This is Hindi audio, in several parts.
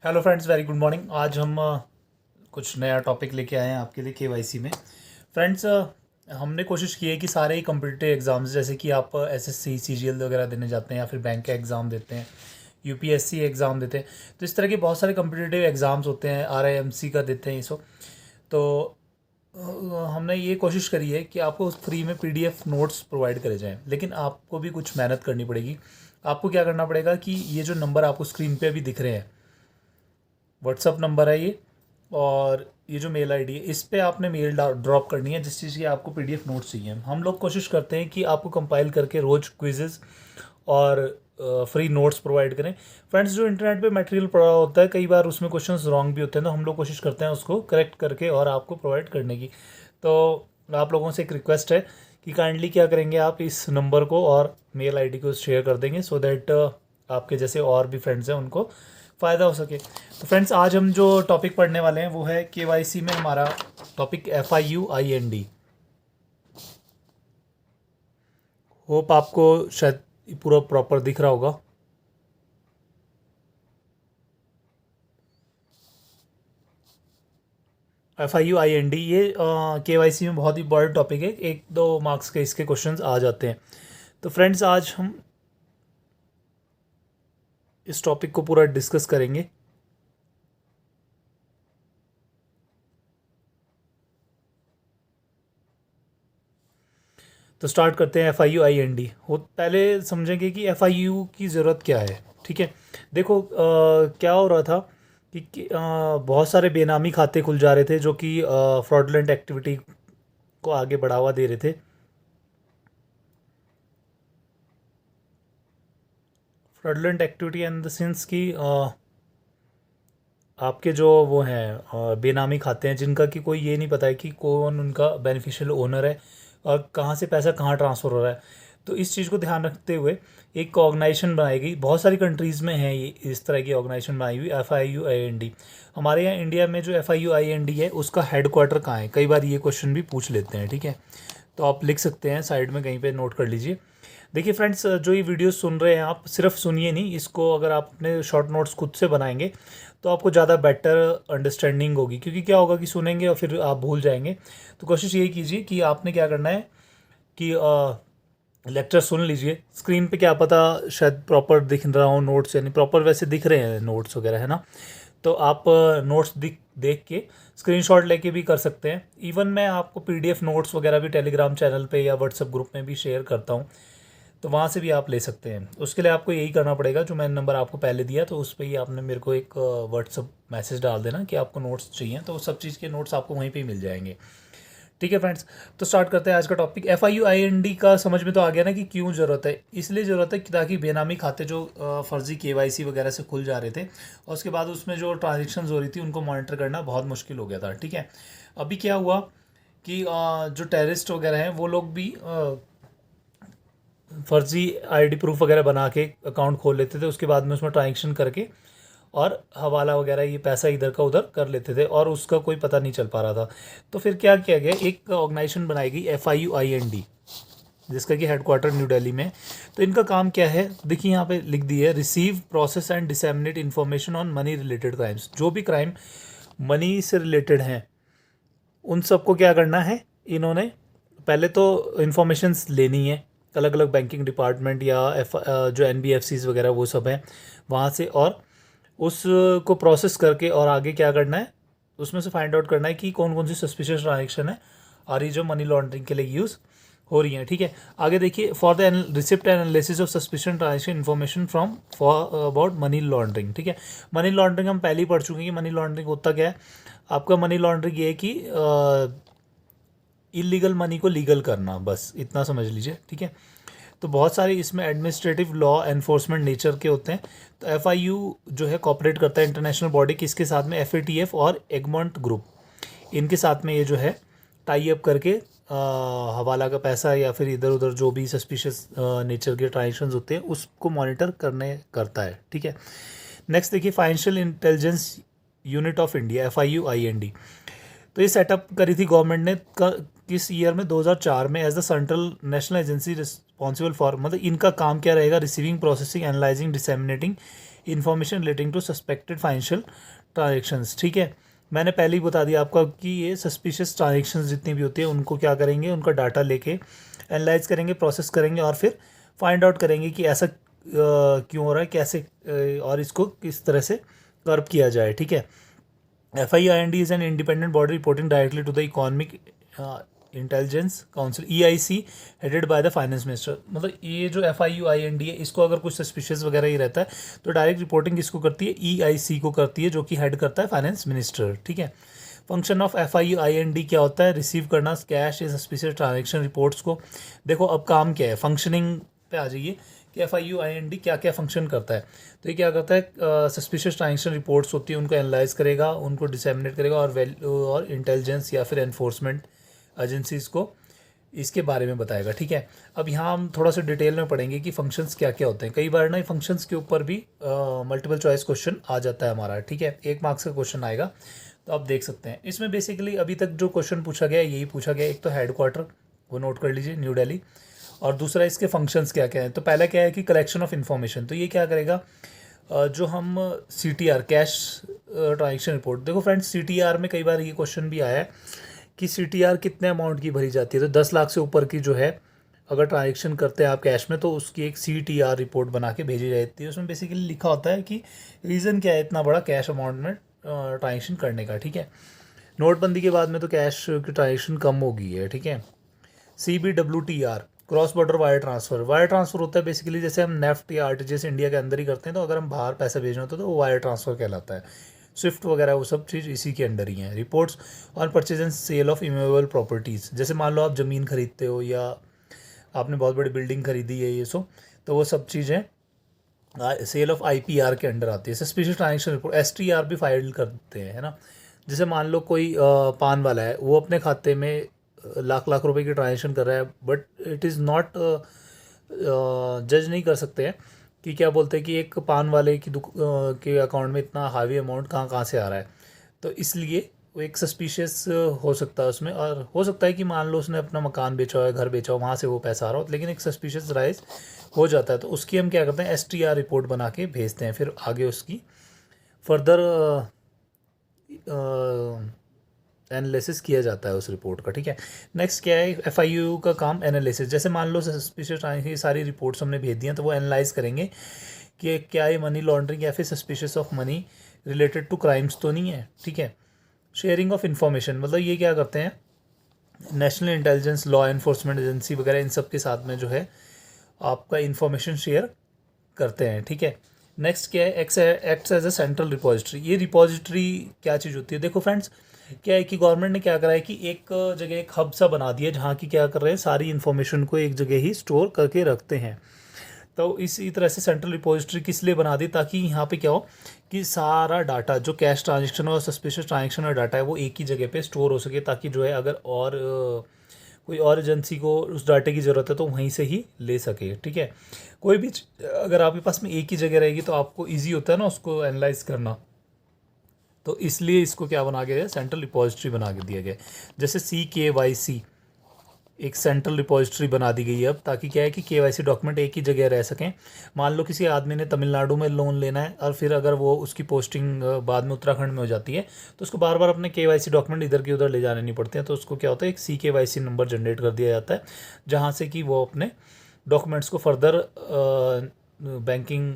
Hello friends, very good morning. आज हम कुछ नया टॉपिक लेके आए हैं आपके लिए केवाईसी में। फ्रेंड्स, हमने कोशिश की है कि सारे ही कम्पिटिटिव एग्ज़ाम्स, जैसे कि आप एसएससी सीजीएल वगैरह देने जाते हैं या फिर बैंक का एग्ज़ाम देते हैं, यूपीएससी एग्ज़ाम देते हैं, तो इस तरह के बहुत सारे कम्पिटिटिव एग्ज़ाम्स होते हैं, आरआईएमसी का देते हैं ये सब। तो हमने ये कोशिश करी है कि आपको फ्री में पीडीएफ नोट्स प्रोवाइड करे जाएं, लेकिन आपको भी कुछ मेहनत करनी पड़ेगी। आपको क्या करना पड़ेगा कि ये जो नंबर आपको स्क्रीन पे अभी दिख रहे हैं, व्हाट्सअप नंबर है ये, और ये जो मेल आईडी है, इस पे आपने मेल ड्रॉप करनी है जिस चीज़ की आपको पीडीएफ नोट्स चाहिए। हम लोग कोशिश करते हैं कि आपको कंपाइल करके रोज़ क्विजेज़ और फ्री नोट्स प्रोवाइड करें। फ्रेंड्स, जो इंटरनेट पे मटेरियल पड़ा होता है, कई बार उसमें क्वेश्चंस रॉन्ग भी होते हैं, तो हम लोग कोशिश करते हैं उसको करेक्ट करके और आपको प्रोवाइड करने की। तो आप लोगों से एक रिक्वेस्ट है कि काइंडली क्या करेंगे, आप इस नंबर को और मेल आईडी को शेयर कर देंगे, सो दैट आपके जैसे और भी फ्रेंड्स हैं उनको फ़ायदा हो सके। तो फ्रेंड्स, आज हम जो टॉपिक पढ़ने वाले हैं वो है केवाईसी में हमारा टॉपिक FIUIND। होप आपको शायद पूरा प्रॉपर दिख रहा होगा। FIUIND ये केवाईसी में बहुत ही बड़ा टॉपिक है, 1-2 मार्क्स के इसके क्वेश्चंस आ जाते हैं। तो फ्रेंड्स, आज हम इस टॉपिक को पूरा डिस्कस करेंगे। तो स्टार्ट करते हैं। FIUIND हो, पहले समझेंगे कि FIU की ज़रूरत क्या है। ठीक है, देखो क्या हो रहा था कि बहुत सारे बेनामी खाते खुल जा रहे थे जो कि फ्रॉडलेंट एक्टिविटी को आगे बढ़ावा दे रहे थे। Fraudulent activity in the sense कि आपके जो वो हैं बेनामी खाते हैं जिनका कि कोई ये नहीं पता है कि कौन उनका बेनिफिशियल ओनर है और कहाँ से पैसा कहाँ ट्रांसफ़र हो रहा है। तो इस चीज़ को ध्यान रखते हुए एक ऑर्गेनाइजेशन बनाई गई। बहुत सारी कंट्रीज़ में है ये इस तरह की ऑर्गेनाइजेशन बनाई हुई, FIUIND। हमारे यहाँ इंडिया में जो FIUIND है उसका हेड क्वार्टर कहाँ है, कई बार ये क्वेश्चन भी पूछ लेते हैं। ठीक है, तो आप लिख सकते हैं, साइड में कहीं पे नोट कर लीजिए। देखिए फ्रेंड्स, जो ये वीडियो सुन रहे हैं आप, सिर्फ सुनिए नहीं, इसको अगर आप अपने शॉर्ट नोट्स खुद से बनाएंगे तो आपको ज़्यादा बेटर अंडरस्टैंडिंग होगी। क्योंकि क्या होगा कि सुनेंगे और फिर आप भूल जाएंगे। तो कोशिश यही कीजिए कि आपने क्या करना है कि लेक्चर सुन लीजिए। स्क्रीन पे क्या पता शायद प्रॉपर दिख रहा हो नोट्स, यानी प्रॉपर वैसे दिख रहे हैं नोट्स वगैरह, है ना। तो आप नोट्स देख के स्क्रीनशॉट लेके भी कर सकते हैं। इवन मैं आपको PDF नोट्स वगैरह भी टेलीग्राम चैनल पे या व्हाट्सएप ग्रुप में भी शेयर करता हूँ, तो वहाँ से भी आप ले सकते हैं। उसके लिए आपको यही करना पड़ेगा, जो मैंने नंबर आपको पहले दिया तो उस पर ही आपने मेरे को एक व्हाट्सअप मैसेज डाल देना कि आपको नोट्स चाहिए, तो सब चीज़ के नोट्स आपको वहीं पे ही मिल जाएंगे। ठीक है फ्रेंड्स, तो स्टार्ट करते हैं आज का टॉपिक। FIUIND का समझ में तो आ गया ना कि क्यों ज़रूरत है। इसलिए ज़रूरत है कि ताकि बेनामी खाते जो फर्जी KYC वगैरह से खुल जा रहे थे और उसके बाद उसमें जो ट्रांजेक्शन हो रही थी उनको मॉनिटर करना बहुत मुश्किल हो गया था। ठीक है, अभी क्या हुआ कि जो टेररिस्ट वगैरह हैं वो लोग भी फर्जी ID प्रूफ वगैरह बना के अकाउंट खोल लेते थे, उसके बाद में उसमें ट्रांजेक्शन करके और हवाला वगैरह ये पैसा इधर का उधर कर लेते थे और उसका कोई पता नहीं चल पा रहा था। तो फिर क्या किया गया, एक ऑर्गेनाइजेशन बनाई गई FIUIND, जिसका कि हेडक्वार्टर न्यू दिल्ली में। तो इनका काम क्या है, देखिए यहाँ पे लिख दी है, receive, process and disseminate information on money related crimes. जो भी क्राइम मनी से रिलेटेड हैं उन सबको क्या करना है, इन्होंने पहले तो इन्फॉर्मेशंस लेनी है अलग अलग बैंकिंग डिपार्टमेंट या जो NBFCs वगैरह वो सब हैं वहाँ से, और उसको प्रोसेस करके और आगे क्या करना है, उसमें से फाइंड आउट करना है कि कौन कौन सी सस्पिशियस ट्रांजेक्शन है और ये जो मनी लॉन्ड्रिंग के लिए यूज़ हो रही हैं। ठीक है, आगे देखिए, for the receipt and analysis of suspicious transaction information from for about money laundering. ठीक है, मनी लॉन्ड्रिंग हम पहले ही पढ़ चुके हैं कि मनी लॉन्ड्रिंग होता क्या है। आपका मनी लॉन्ड्रिंग ये है कि इलीगल मनी को लीगल करना, बस इतना समझ लीजिए। ठीक है, तो बहुत सारे इसमें एडमिनिस्ट्रेटिव लॉ एनफोर्समेंट नेचर के होते हैं। तो FIU जो है कॉपरेट करता है इंटरनेशनल बॉडी किसके साथ में, FATF और एगमॉन्ट ग्रुप, इनके साथ में ये जो है टाई अप करके हवाला का पैसा या फिर इधर उधर जो भी सस्पिशियस नेचर के ट्रांजेक्शन होते हैं उसको मॉनिटर करता है। ठीक है, नेक्स्ट देखिए, financial intelligence unit of India, FIUIND। तो ये सेटअप करी थी गवर्नमेंट ने किस ईयर में, 2004 में, as the central national agency responsible for, मतलब इनका काम क्या रहेगा, receiving, processing, analysing, disseminating information relating to suspected financial transactions. ठीक है, मैंने पहले ही बता दिया आपका कि ये सस्पिशियस ट्रांजेक्शन्स जितनी भी होती है उनको क्या करेंगे, उनका डाटा लेके एनालाइज करेंगे, प्रोसेस करेंगे और फिर फाइंड आउट करेंगे कि ऐसा क्यों हो रहा है, कैसे और इसको किस तरह से कर्ब किया जाए। ठीक है, FIUIND is an independent body reporting directly to the Economic intelligence council EIC headed by the finance minister. मतलब ये जो FIUIND है, इसको अगर कुछ सस्पिशियस वगैरह ही रहता है तो डायरेक्ट रिपोर्टिंग किसको करती है, EIC को करती है, जो कि हेड करता है फाइनेंस मिनिस्टर। ठीक है, फंक्शन ऑफ FIUIND क्या होता है, रिसीव करना कैश या सस्पिशियस ट्रांजेक्शन रिपोर्ट्स को। देखो अब काम क्या है, फंक्शनिंग पे आ जाइए कि FIUIND क्या क्या फंक्शन करता है। तो ये क्या करता है, सस्पिशियस ट्रांजेक्शन रिपोर्ट्स होती है उनको एनालाइज करेगा, उनको डिसेमिनेट करेगा और वैल्यू और इंटेलिजेंस या फिर एनफोर्समेंट एजेंसीज को इसके बारे में बताएगा। ठीक है, अब यहाँ हम थोड़ा सा डिटेल में पढ़ेंगे कि फंक्शंस क्या क्या होते हैं। कई बार ना फंक्शंस के ऊपर भी मल्टीपल चॉइस क्वेश्चन आ जाता है हमारा। ठीक है, 1 मार्क्स का क्वेश्चन आएगा तो आप देख सकते हैं। इसमें बेसिकली अभी तक जो क्वेश्चन पूछा गया है यही पूछा गया है। एक तो हेडक्वार्टर, वो नोट कर लीजिए, न्यू दिल्ली, और दूसरा इसके फंक्शंस क्या क्या है। तो पहला क्या है कि कलेक्शन ऑफ इन्फॉर्मेशन। तो ये क्या करेगा, जो हम CTR कैश ट्रांजेक्शन रिपोर्ट, देखो फ्रेंड्स CTR में कई बार ये क्वेश्चन भी आया है कि CTR कितने अमाउंट की भरी जाती है। तो 10 लाख से ऊपर की जो है अगर ट्रांजेक्शन करते हैं आप कैश में तो उसकी एक CTR रिपोर्ट बना के भेजी जाती है। उसमें बेसिकली लिखा होता है कि रीज़न क्या है इतना बड़ा कैश अमाउंट में ट्रांजेक्शन करने का। ठीक है, नोटबंदी के बाद में तो कैश की ट्रांजेक्शन कम हो गई है। ठीक है, CBWTR cross border wire transfer. Wire transfer होता है बेसिकली जैसे हम नेफ्ट या RTGS इंडिया के अंदर ही करते हैं, तो अगर हम बाहर पैसा भेजना होता है तो वो वायर ट्रांसफ़र कहलाता है। स्विफ्ट वगैरह वो सब चीज़ इसी के अंडर ही हैं। Reports on purchase and sale of immovable properties, जैसे मान लो आप ज़मीन खरीदते हो या आपने बहुत बड़ी बिल्डिंग खरीदी है ये सो, तो वो सब चीज़ें सेल ऑफ IPR के अंडर आती है। सस्पिशियस ट्रांजेक्शन रिपोर्ट STR भी फाइल करते हैं, है ना। जैसे मान लो कोई पान वाला है, वो अपने खाते में लाख लाख रुपए की ट्रांजेक्शन कर रहा है, बट इट इज़ नॉट जज नहीं कर सकते हैं कि क्या बोलते हैं कि एक पान वाले की के अकाउंट में इतना हावी अमाउंट कहाँ कहाँ से आ रहा है। तो इसलिए वो एक सस्पिशियस हो सकता है उसमें, और हो सकता है कि मान लो उसने अपना मकान बेचा हो या घर बेचा हो, वहाँ से वो पैसा आ रहा हो, लेकिन एक सस्पिशियस राइज हो जाता है। तो उसकी हम क्या करते हैं, STR रिपोर्ट बना के भेजते हैं, फिर आगे उसकी फर्दर एनालिसिस किया जाता है उस रिपोर्ट का। ठीक है, नेक्स्ट क्या है, FIU का काम एनालिसिस। जैसे मान लो सस्पिशियस की सारी रिपोर्ट्स हमने भेज दी हैं, तो वो एनालाइज करेंगे कि क्या ये मनी लॉन्ड्रिंग या फिर suspicious of money related to crimes तो नहीं है। ठीक है, शेयरिंग ऑफ इन्फॉर्मेशन, मतलब ये क्या करते हैं, national intelligence law enforcement agency वगैरह इन सब के साथ में जो है आपका इन्फॉर्मेशन शेयर करते हैं। ठीक है, नेक्स्ट क्या है, acts as a central repository. ये रिपोजिटरी क्या चीज़ होती है, देखो फ्रेंड्स क्या है कि गवर्नमेंट ने क्या करा है कि एक जगह एक हब सा बना दिया जहाँ की क्या कर रहे हैं, सारी इन्फॉर्मेशन को एक जगह ही स्टोर करके रखते हैं। तो इसी तरह से सेंट्रल रिपोजिटरी किस लिए बना दी, ताकि यहाँ पे क्या हो कि सारा डाटा जो कैश ट्रांजेक्शन और सस्पिशियस ट्रांजेक्शन का डाटा है वो एक ही जगह पे स्टोर हो सके, ताकि जो है अगर और कोई और एजेंसी को उस डाटे की ज़रूरत है तो वहीं से ही ले सके। ठीक है, कोई भी अगर आपके पास में एक ही जगह रहेगी तो आपको ईजी होता है ना उसको एनालाइज करना, तो इसलिए इसको क्या बना गया है, सेंट्रल रिपोजिटरी बना के दिया गया। जैसे CKYC एक सेंट्रल रिपोजिटरी बना दी गई है अब, ताकि क्या है कि KYC डॉक्यूमेंट एक ही जगह रह सकें। मान लो किसी आदमी ने तमिलनाडु में लोन लेना है और फिर अगर वो उसकी पोस्टिंग बाद में उत्तराखंड में हो जाती है तो उसको बार बार अपने KYC डॉक्यूमेंट इधर के उधर ले जाने नहीं पड़ते हैं। तो उसको क्या होता है, एक CKYC नंबर जनरेट कर दिया जाता है, जहाँ से कि वो अपने डॉक्यूमेंट्स को फर्दर बैंकिंग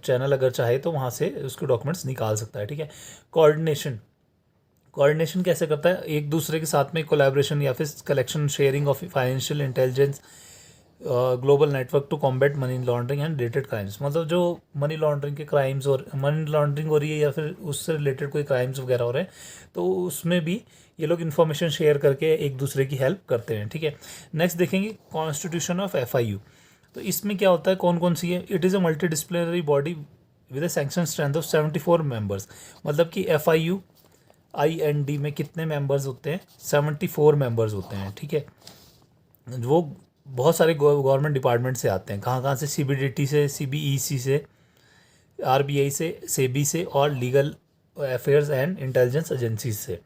चैनल अगर चाहे तो वहाँ से उसके डॉक्यूमेंट्स निकाल सकता है। ठीक है, कोऑर्डिनेशन कैसे करता है, एक दूसरे के साथ में कोलैबोरेशन या फिर collection sharing of financial intelligence global network to combat money laundering and related crimes. मतलब जो मनी लॉन्ड्रिंग के क्राइम्स और मनी लॉन्ड्रिंग हो रही है या फिर उससे रिलेटेड कोई क्राइम्स वगैरह हो रहे हैं तो उसमें भी ये लोग इन्फॉर्मेशन शेयर करके एक दूसरे की हेल्प करते हैं। ठीक है, नेक्स्ट देखेंगे कॉन्स्टिट्यूशन ऑफ FIU। तो इसमें क्या होता है, कौन कौन सी है, it is a multi disciplinary body with a sanction strength of 74 members. मतलब कि FIUIND में कितने मेंबर्स होते हैं, 74 मेंबर्स होते हैं। ठीक है, वो बहुत सारे गवर्नमेंट डिपार्टमेंट से आते हैं, कहाँ कहाँ से, CBDT से, CBEC से, RBI से, SEBI से और legal affairs and intelligence agencies से।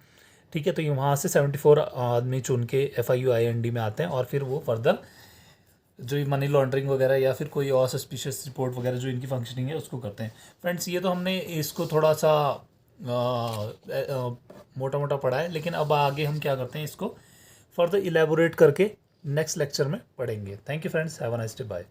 ठीक है, तो ये वहाँ से 74 आदमी चुन के FIUIND में आते हैं और फिर वो फर्दर जो मनी लॉन्ड्रिंग वगैरह या फिर कोई और सस्पिशियस रिपोर्ट वगैरह जो इनकी फंक्शनिंग है उसको करते हैं। फ्रेंड्स, ये तो हमने इसको थोड़ा सा मोटा मोटा पढ़ा है, लेकिन अब आगे हम क्या करते हैं, इसको फर्दर इलेबोरेट करके नेक्स्ट लेक्चर में पढ़ेंगे। Thank you friends, have a nice day, bye.